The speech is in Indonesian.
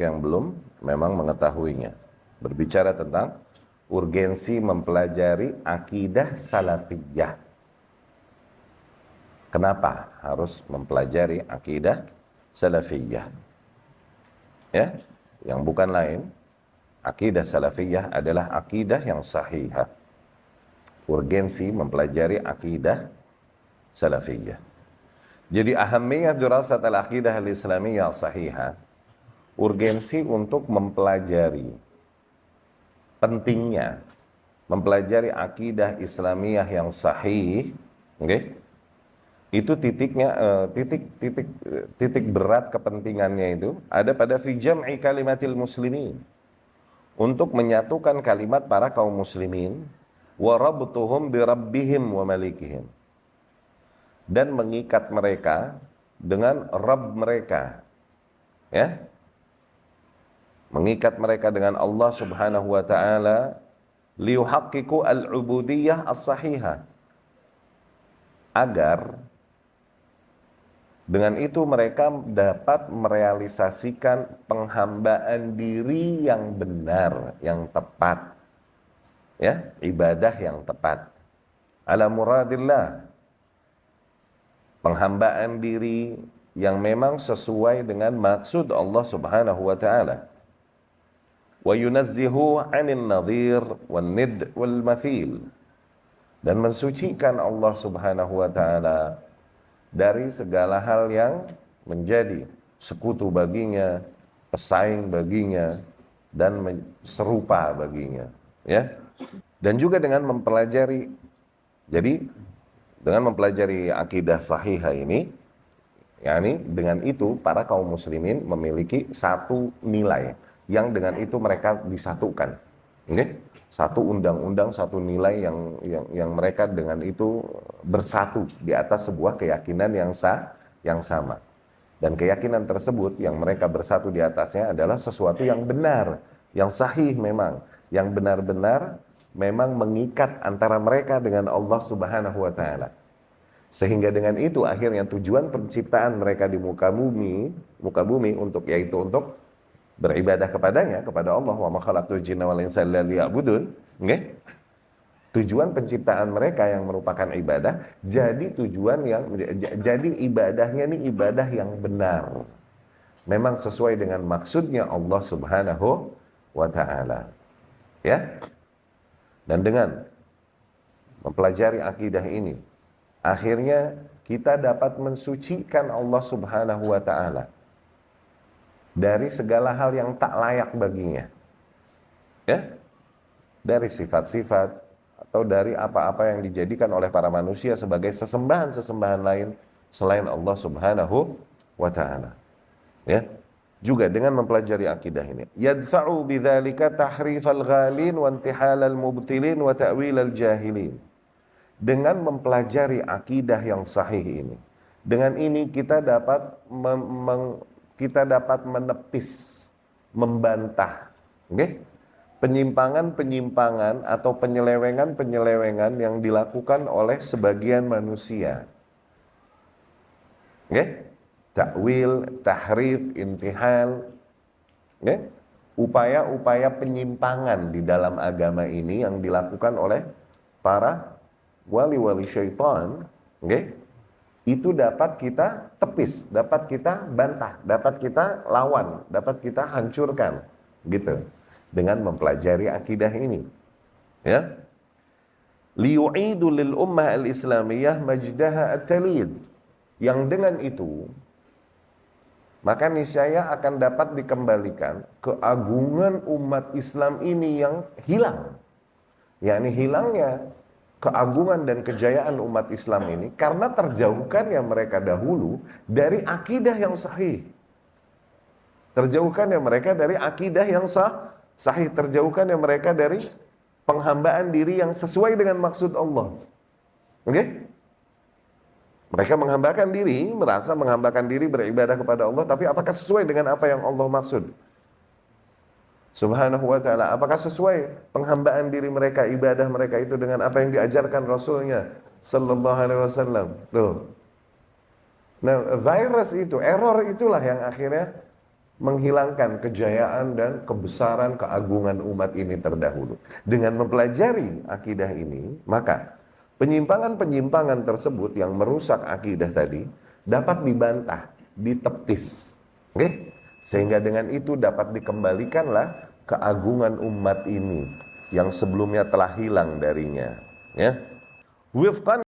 yang belum memang mengetahuinya. Berbicara tentang urgensi mempelajari akidah salafiyah. Kenapa harus mempelajari akidah salafiyah? Ya, yang bukan lain, akidah salafiyah adalah akidah yang sahihah. Urgensi mempelajari akidah salafiyah. Jadi ahamiyah dirasat al-aqidah al-islamiyah sahihah, urgensi untuk mempelajari, pentingnya mempelajari akidah Islamiyah yang sahih, okay? Itu titiknya, titik berat kepentingannya itu ada pada fi jam'i kalimatil muslimin, untuk menyatukan kalimat para kaum muslimin, wa rabtuhum bi rabbihim wa malikihim, dan mengikat mereka dengan Rabb mereka, ya, mengikat mereka dengan Allah Subhanahu wa ta'ala, liyuhaqqiqu al-ubudiyah as-sahihah, agar dengan itu mereka dapat merealisasikan penghambaan diri yang benar, yang tepat, ya, ibadah yang tepat ala muradillah, penghambaan diri yang memang sesuai dengan maksud Allah Subhanahu wa ta'ala. Wa yunazzihu 'anil nadhir wan nid wal mathil, dan mensucikan Allah Subhanahu wa ta'ala dari segala hal yang menjadi sekutu baginya, pesaing baginya, dan serupa baginya, ya. Dan juga dengan mempelajari, jadi dengan mempelajari akidah sahihah ini, yakni dengan itu para kaum muslimin memiliki satu nilai yang dengan itu mereka disatukan, okay? Satu undang-undang, satu nilai yang mereka dengan itu bersatu di atas sebuah keyakinan yang sama. Dan keyakinan tersebut yang mereka bersatu di atasnya adalah sesuatu yang benar, yang sahih memang, yang benar-benar memang mengikat antara mereka dengan Allah Subhanahu wa ta'ala. Sehingga dengan itu akhirnya tujuan penciptaan mereka di muka bumi untuk, yaitu untuk beribadah kepadanya, kepada Allah, wa ma khalaqtul jinna wal insa illa liya'budun, okay? Tujuan penciptaan mereka yang merupakan ibadah, jadi tujuan yang jadi ibadahnya ini ibadah yang benar, memang sesuai dengan maksudnya Allah Subhanahu wa ta'ala, ya. Dan dengan mempelajari akidah ini, akhirnya kita dapat mensucikan Allah Subhanahu wa ta'ala dari segala hal yang tak layak baginya, ya, dari sifat-sifat atau dari apa-apa yang dijadikan oleh para manusia sebagai sesembahan-sesembahan lain selain Allah Subhanahu wa ta'ala, ya. Juga dengan mempelajari akidah ini, yadfa'u bidzalika tahrifal ghalin wa intihalal mubtilin wa ta'wilal jahilin. Dengan mempelajari akidah yang sahih ini, dengan ini kita dapat menepis, membantah, okay, penyimpangan-penyimpangan atau penyelewengan-penyelewengan yang dilakukan oleh sebagian manusia. Okay? Takwil, tahrif, intihal, okay? Upaya-upaya penyimpangan di dalam agama ini yang dilakukan oleh para wali-wali syaitan, okay? Itu dapat kita tepis, dapat kita bantah, dapat kita lawan, dapat kita hancurkan, gitu, dengan mempelajari akidah ini, ya. Liyu'idu lil ummah al-islamiyah majdaha at-talid, yang dengan itu maka niscaya akan dapat dikembalikan keagungan umat Islam ini yang hilang, yakni hilangnya keagungan dan kejayaan umat Islam ini karena terjauhkannya mereka dahulu dari akidah yang sahih. Terjauhkannya mereka dari akidah yang sahih, terjauhkannya mereka dari penghambaan diri yang sesuai dengan maksud Allah. Oke? Okay? Mereka menghambakan diri, merasa menghambakan diri beribadah kepada Allah, tapi apakah sesuai dengan apa yang Allah maksud? Subhanahu wa ta'ala, apakah sesuai penghambaan diri mereka, ibadah mereka itu dengan apa yang diajarkan Rasulnya Sallallahu Alaihi Wasallam? Tuh. Nah, virus itu, error itulah yang akhirnya menghilangkan kejayaan dan kebesaran keagungan umat ini terdahulu. Dengan mempelajari akidah ini, maka penyimpangan-penyimpangan tersebut yang merusak akidah tadi dapat dibantah, ditepis. Oke? Sehingga dengan itu dapat dikembalikanlah keagungan umat ini yang sebelumnya telah hilang darinya. Ya. Wifqan